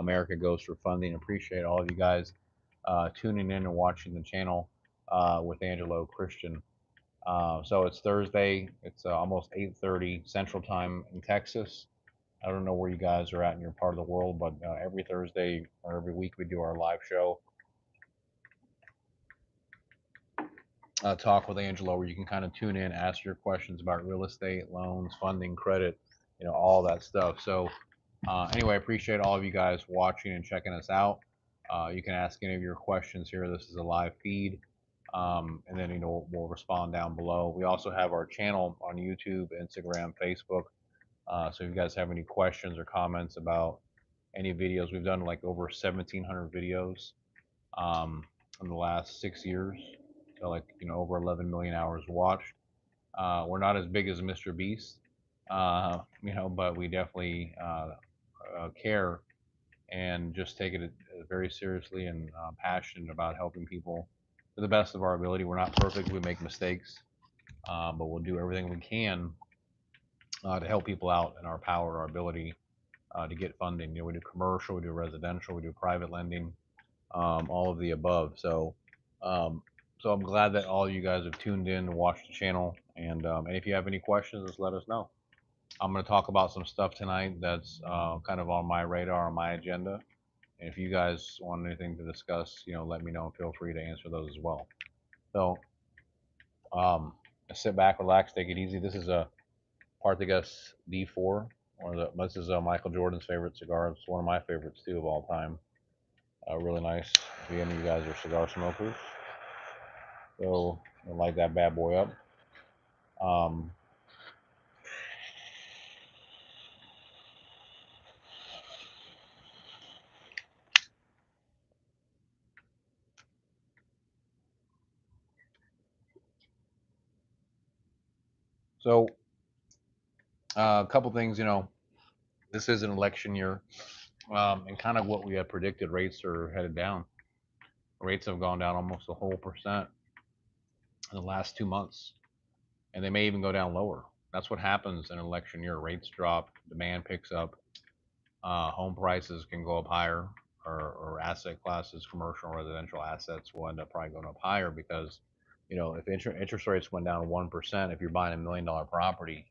America goes for funding. Appreciate all of you guys tuning in and watching the channel with Angelo Christian. So it's Thursday. It's almost 8:30 Central Time in Texas. I don't know where you guys are at in your part of the world, but every Thursday or every week we do our live show, Talk with Angelo, where you can kind of tune in, ask your questions about real estate, loans, funding, credit, all that stuff. So anyway, I appreciate all of you guys watching and checking us out. You can ask any of your questions here. This is a live feed. And then we'll respond down below. We also have our channel on YouTube, Instagram, Facebook. So if you guys have any questions or comments about any videos, we've done like over 1,700 videos in the last 6 years. So like over 11 million hours watched. We're not as big as Mr. Beast, but we definitely care and just take it very seriously and passionate about helping people to the best of our ability. We're not perfect; we make mistakes, but we'll do everything we can to help people out in our power, our ability to get funding. We do commercial, we do residential, we do private lending, all of the above. So I'm glad that all you guys have tuned in to watch the channel. And if you have any questions, just let us know. I'm going to talk about some stuff tonight that's kind of on my radar, on my agenda. And if you guys want anything to discuss, let me know and feel free to answer those as well. So sit back, relax, take it easy. This is a Partagas D4. This is Michael Jordan's favorite cigar. It's one of my favorites too of all time. Really nice. If any of you guys are cigar smokers, so I'll light that bad boy up. Um, so a couple things, this is an election year, and kind of what we had predicted, rates are headed down. Rates have gone down almost a whole percent in the last 2 months, and they may even go down lower. That's what happens in an election year. Rates drop, demand picks up, home prices can go up higher, or asset classes, commercial and residential assets will end up probably going up higher because, if interest rates went down 1%, if you're buying $1 million property,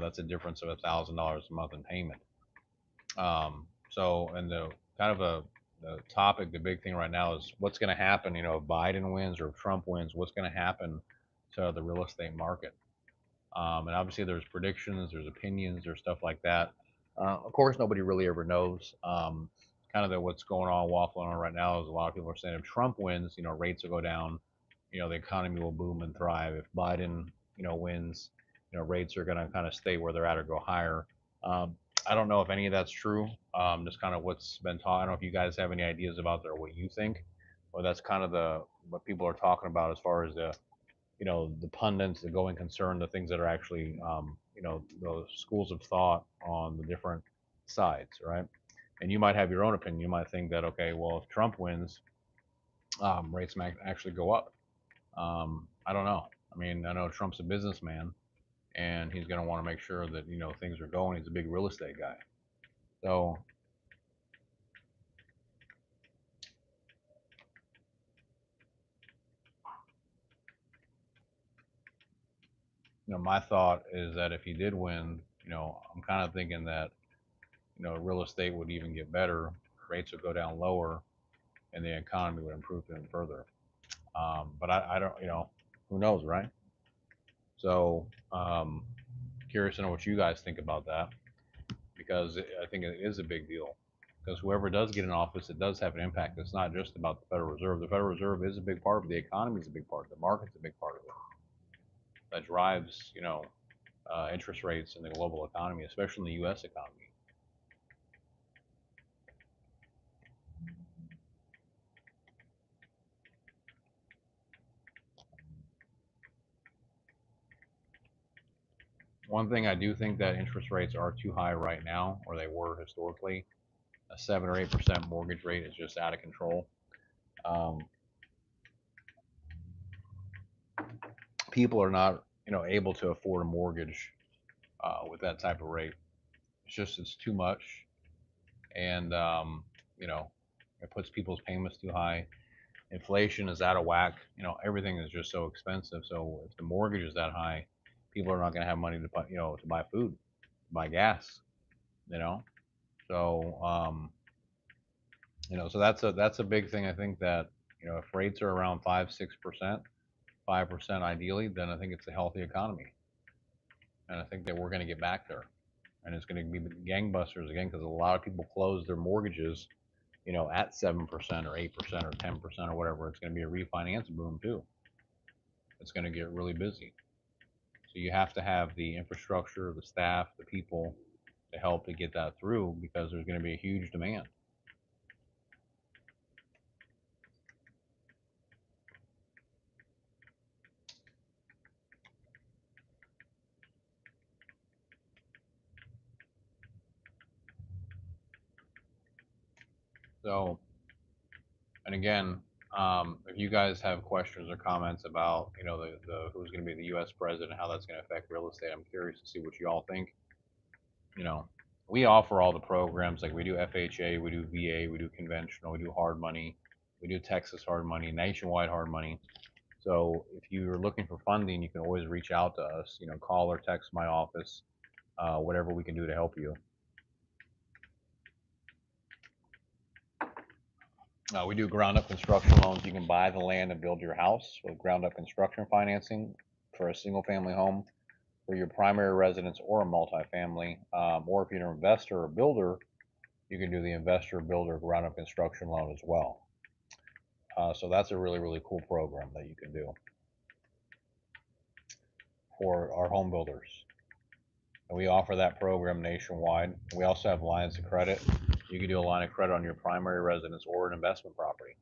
that's a difference of $1,000 a month in payment. And the kind of the topic, the big thing right now is what's going to happen. If Biden wins or if Trump wins, what's going to happen to the real estate market? And obviously, there's predictions, there's opinions, there's stuff like that. Of course, nobody really ever knows. Kind of what's going on, waffling on right now is a lot of people are saying if Trump wins, rates will go down, the economy will boom and thrive. If Biden, wins, rates are going to kind of stay where they're at or go higher. I don't know if any of that's true. Just kind of what's been taught. I don't know if you guys have any ideas about that or what you think, or that's kind of what people are talking about as far as the pundits, the going concern, the things that are actually, those schools of thought on the different sides, right? And you might have your own opinion. You might think that, okay, well, if Trump wins, rates might actually go up. I don't know. I mean, I know Trump's a businessman, and he's going to want to make sure that things are going. He's a big real estate guy, so my thought is that if he did win, I'm kind of thinking that real estate would even get better, rates would go down lower, and the economy would improve even further. But I don't, who knows, right? So curious to know what you guys think about that, because I think it is a big deal. Because whoever does get in office, it does have an impact. It's not just about the Federal Reserve. The Federal Reserve is a big part of it. The economy is a big part of it. The market's a big part of it. That drives, interest rates in the global economy, especially in the U.S. economy. One thing I do think that interest rates are too high right now, or they were historically. A 7 or 8% mortgage rate is just out of control. Um, People are not, able to afford a mortgage with that type of rate. It's too much, and you know, it puts people's payments too high. Inflation is out of whack. Everything is just so expensive. So if the mortgage is that high, people are not going to have money to buy, to buy food, to buy gas. You know, so so that's a big thing. I think that if rates are around 5-6%, 5% ideally, then I think it's a healthy economy, and I think that we're going to get back there, and it's going to be gangbusters again because a lot of people close their mortgages, at 7% or 8% or 10% or whatever. It's going to be a refinance boom too. It's going to get really busy. So you have to have the infrastructure, the staff, the people to help to get that through because there's going to be a huge demand. So, and again, if you guys have questions or comments about, the who's going to be the U.S. president, how that's going to affect real estate, I'm curious to see what you all think. You know, we offer all the programs like we do FHA, we do VA, we do conventional, we do hard money, we do Texas hard money, nationwide hard money. So if you're looking for funding, you can always reach out to us. Call or text my office, whatever we can do to help you. We do ground up construction loans. You can buy the land and build your house with ground up construction financing for a single family home for your primary residence or a multifamily. Or if you're an investor or builder, you can do the investor builder ground up construction loan as well. So that's a really, really cool program that you can do for our home builders. And we offer that program nationwide. We also have lines of credit. You can do a line of credit on your primary residence or an investment property.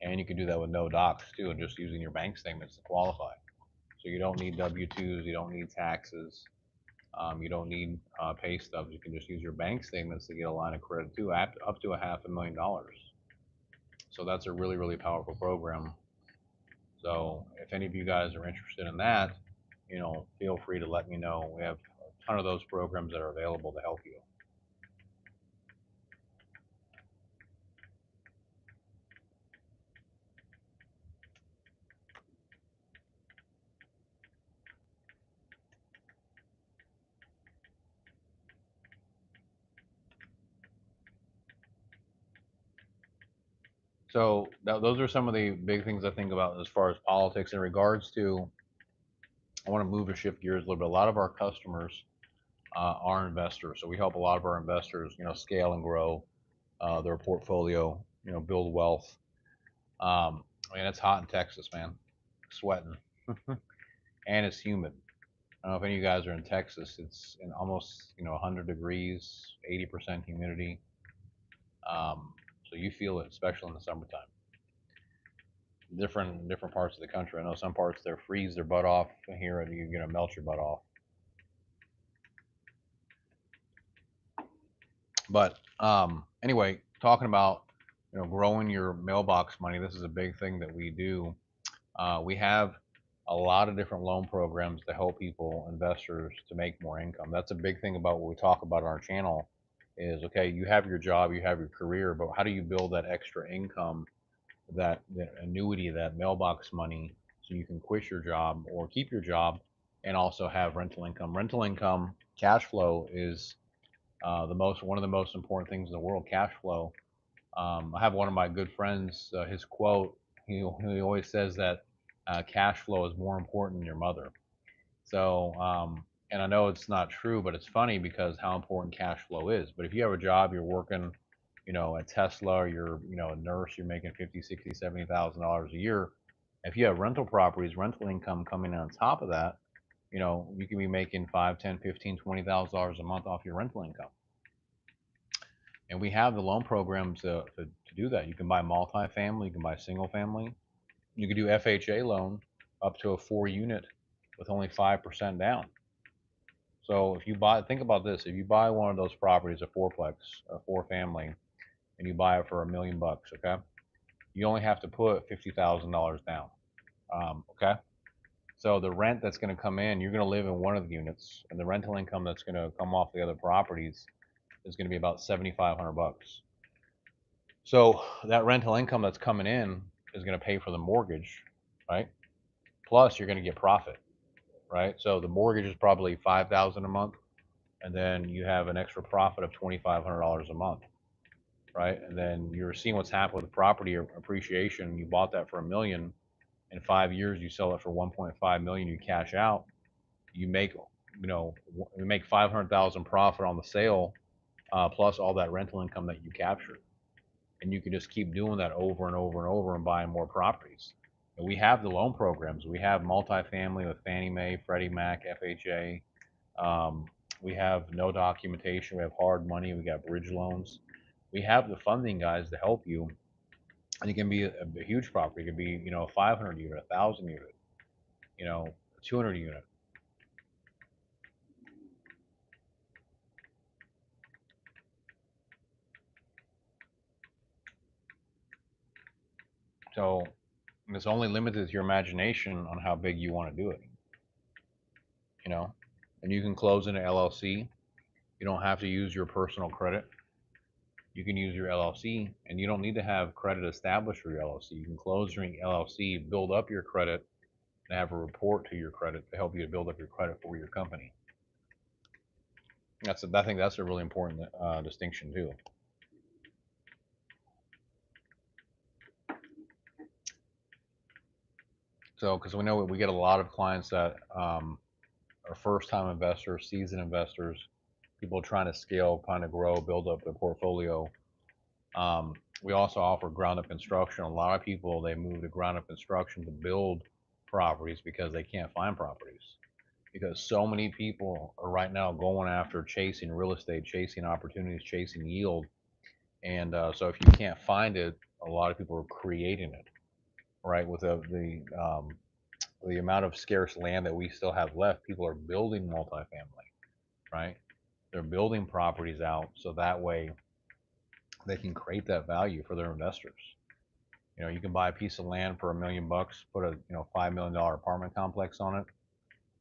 And you can do that with no docs too, and just using your bank statements to qualify. So you don't need W-2s, you don't need taxes, you don't need pay stubs. You can just use your bank statements to get a line of credit too, up to $500,000. So that's a really, really powerful program. So if any of you guys are interested in that, feel free to let me know. We have a ton of those programs that are available to help you. So those are some of the big things I think about as far as politics in regards to. I want to move to shift gears a little bit. A lot of our customers are investors, so we help a lot of our investors, scale and grow their portfolio, build wealth. I mean, it's hot in Texas, man, sweating, and it's humid. I don't know if any of you guys are in Texas. It's in almost 100 degrees, 80% humidity. So you feel it, especially in the summertime. Different parts of the country. I know some parts they freeze their butt off. Here you're gonna melt your butt off. But anyway, talking about growing your mailbox money. This is a big thing that we do. We have a lot of different loan programs to help people, investors, to make more income. That's a big thing about what we talk about on our channel. Is okay. You have your job, you have your career, but how do you build that extra income, that annuity, that mailbox money, so you can quit your job or keep your job, and also have rental income. Rental income, cash flow is one of the most important things in the world. Cash flow. I have one of my good friends. His quote. He always says that cash flow is more important than your mother. So, and I know it's not true, but it's funny because how important cash flow is. But if you have a job, you're working, at Tesla, or you're, a nurse, you're making 50, 60, $70,000 a year. If you have rental properties, rental income coming in on top of that, you can be making 5, 10, 15, $20,000 a month off your rental income. And we have the loan programs to do that. You can buy multifamily, you can buy single family, you can do FHA loan up to a 4 unit with only 5% down. So if you think about this, if you buy one of those properties, a fourplex, a four family, and you buy it for $1,000,000, okay, you only have to put $50,000 down. Okay, so the rent that's going to come in, you're going to live in one of the units, and the rental income that's going to come off the other properties is going to be about $7,500. So that rental income that's coming in is going to pay for the mortgage, right? Plus you're going to get profit, right? So the mortgage is probably 5,000 a month, and then you have an extra profit of $2,500 a month, right? And then you're seeing what's happened with the property appreciation. You bought that for a million. In 5 years, you sell it for 1.5 million. You cash out. You make, you make 500,000 profit on the sale, plus all that rental income that you captured. And you can just keep doing that over and over and over and buying more properties. And we have the loan programs. We have multifamily with Fannie Mae, Freddie Mac, FHA. Um, we have no documentation. We have hard money. We got bridge loans. We have the funding guys to help you, and it can be a huge property. It could be, a 500 unit, a 1,000 unit, a 200 unit. So it's only limited to your imagination on how big you want to do it. You know, and you can close in an LLC. You don't have to use your personal credit. You can use your LLC, and you don't need to have credit established for your LLC. You can close your LLC, build up your credit, and have a report to your credit to help you to build up your credit for your company. I think that's a really important distinction too. So, because we know we get a lot of clients that are first-time investors, seasoned investors, people trying to scale, trying to grow, build up their portfolio. We also offer ground-up construction. A lot of people, they move to ground-up construction to build properties because they can't find properties. Because so many people are right now going after chasing real estate, chasing opportunities, chasing yield. And so if you can't find it, a lot of people are creating it, right? With the amount of scarce land that we still have left, people are building multifamily, right? They're building properties out so that way they can create that value for their investors. You can buy a piece of land for $1 million, put a $5 million apartment complex on it,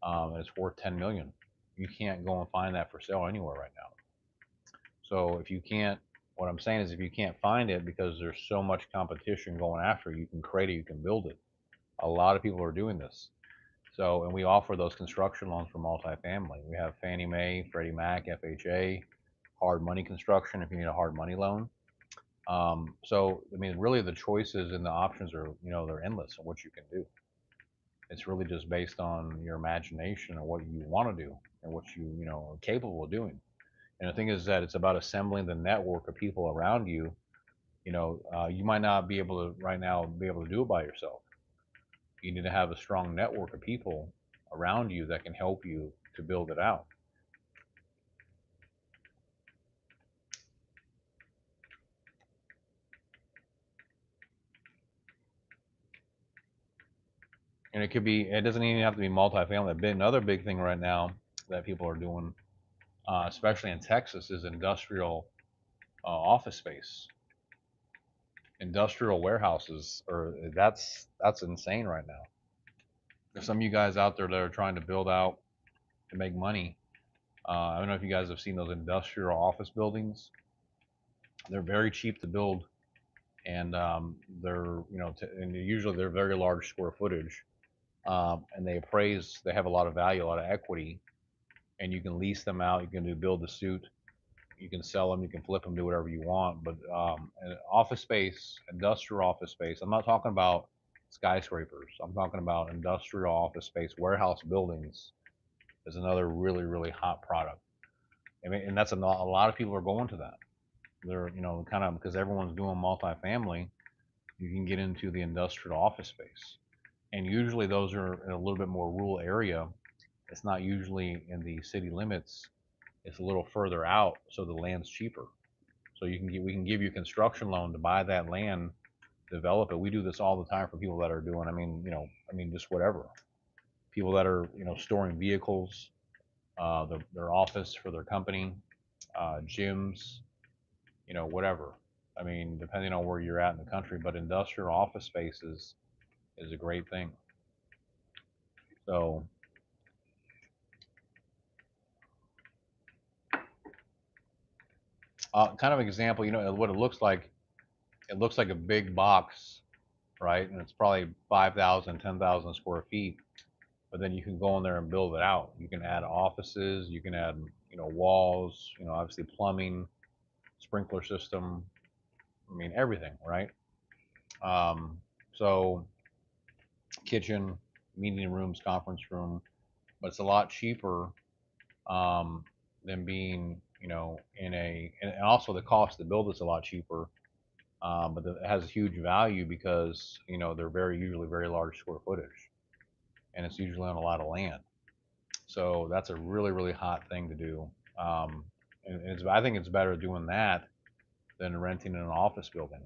and it's worth 10 million. You can't go and find that for sale anywhere right now. So if you can't, what I'm saying is if you can't find it because there's so much competition going after it, you can create it, you can build it. A lot of people are doing this. So, and we offer those construction loans for multifamily. We have Fannie Mae, Freddie Mac, FHA, hard money construction if you need a hard money loan. So, I mean, really the choices and the options are, they're endless on what you can do. It's really just based on your imagination and what you want to do and what are capable of doing. And the thing is that it's about assembling the network of people around you. You might not be able to right now be able to do it by yourself. You need to have a strong network of people around you that can help you to build it out. And it doesn't even have to be multifamily. Another big thing right now that people are doing, especially in Texas, is industrial office space. Industrial warehouses, or that's insane right now. There's some of you guys out there that are trying to build out to make money. I don't know if you guys have seen those industrial office buildings. They're very cheap to build, and they're and usually they're very large square footage, and they have a lot of value, a lot of equity, and you can lease them out. You can do build to suit. You can sell them. You can flip them. Do whatever you want. But office space, industrial office space. I'm not talking about skyscrapers. I'm talking about industrial office space, warehouse buildings is another really really hot product. I mean, and that's a lot of people are going to that. They're kind of because everyone's doing multifamily. You can get into the industrial office space, and usually those are in a little bit more rural area. It's not usually in the city limits. It's a little further out, so the land's cheaper. So we can give you a construction loan to buy that land, develop it. We do this all the time for people that are doing. Just whatever. People that are storing vehicles, their office for their company, gyms, whatever. I mean, depending on where you're at in the country, but industrial office spaces is a great thing. So, kind of example, what it looks like. it looks like a big box, right? And it's probably 5,000, 10,000 square feet. But then you can go in there and build it out. You can add offices, you can add, walls, obviously plumbing, sprinkler system. I mean, everything, right? Um, so kitchen, meeting rooms, conference room, but it's a lot cheaper than being, in and also the cost to build is a lot cheaper. But it has a huge value because they're usually very large square footage, and it's usually on a lot of land. So that's a really really hot thing to do. And I think it's better doing that than renting in an office building.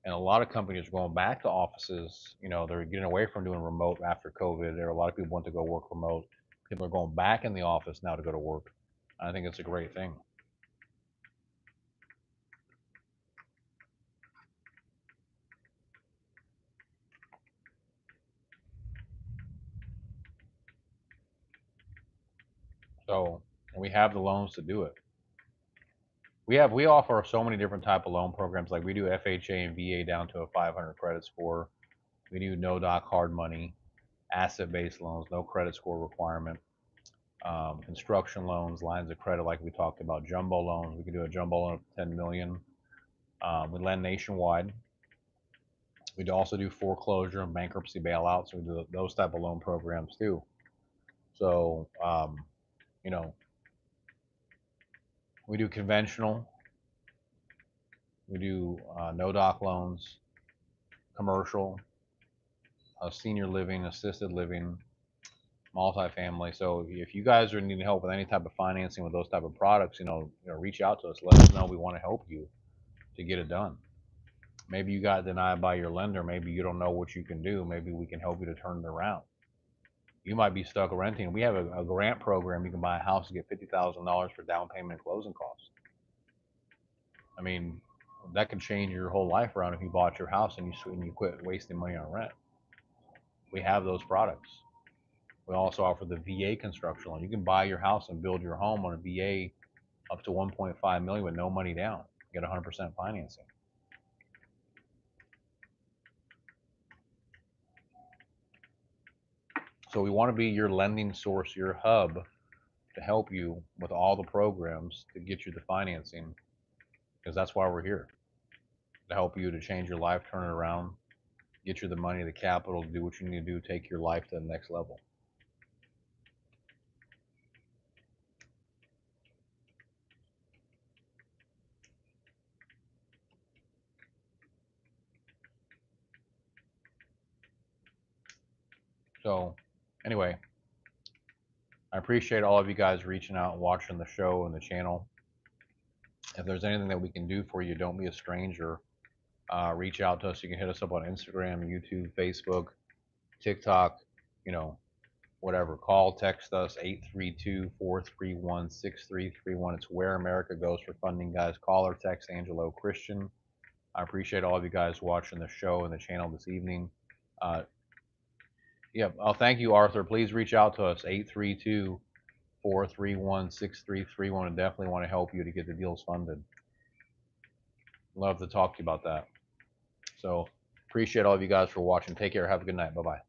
And a lot of companies are going back to offices. They're getting away from doing remote after COVID. There are a lot of people want to go work remote. People are going back in the office now to go to work. I think it's a great thing. So we have the loans to do it. We offer so many different type of loan programs. Like we do FHA and VA down to a 500 credit score. We do no doc hard money, asset based loans, no credit score requirement, construction loans, lines of credit like we talked about, jumbo loans. We can do a jumbo loan of 10 million. We lend nationwide. We also do foreclosure and bankruptcy bailouts. So we do those type of loan programs too. So you know we do conventional. We do no doc loans, commercial, senior living, assisted living, multifamily. So if you guys are needing help with any type of financing with those type of products, reach out to us. Let us know. We want to help you to get it done. Maybe you got denied by your lender. Maybe you don't know what you can do. Maybe we can help you to turn it around. You might be stuck renting. We have a grant program. You can buy a house and get $50,000 for down payment and closing costs. I mean, that could change your whole life around if you bought your house and you quit wasting money on rent. We have those products. We also offer the VA construction loan. You can buy your house and build your home on a VA up to 1.5 million with no money down. Get 100% financing. So we want to be your lending source, your hub to help you with all the programs to get you the financing, because that's why we're here, to help you to change your life, turn it around, get you the money, the capital to do what you need to do, take your life to the next level. So anyway, I appreciate all of you guys reaching out and watching the show and the channel. If there's anything that we can do for you, don't be a stranger. Reach out to us. You can hit us up on Instagram, YouTube, Facebook, TikTok, whatever. Call, text us, 832-431-6331. It's where America goes for funding, guys. Call or text Angelo Christian. I appreciate all of you guys watching the show and the channel this evening. Yeah, thank you, Arthur. Please reach out to us, 832-431-6331. And definitely want to help you to get the deals funded. Love to talk to you about that. So appreciate all of you guys for watching. Take care. Have a good night. Bye-bye.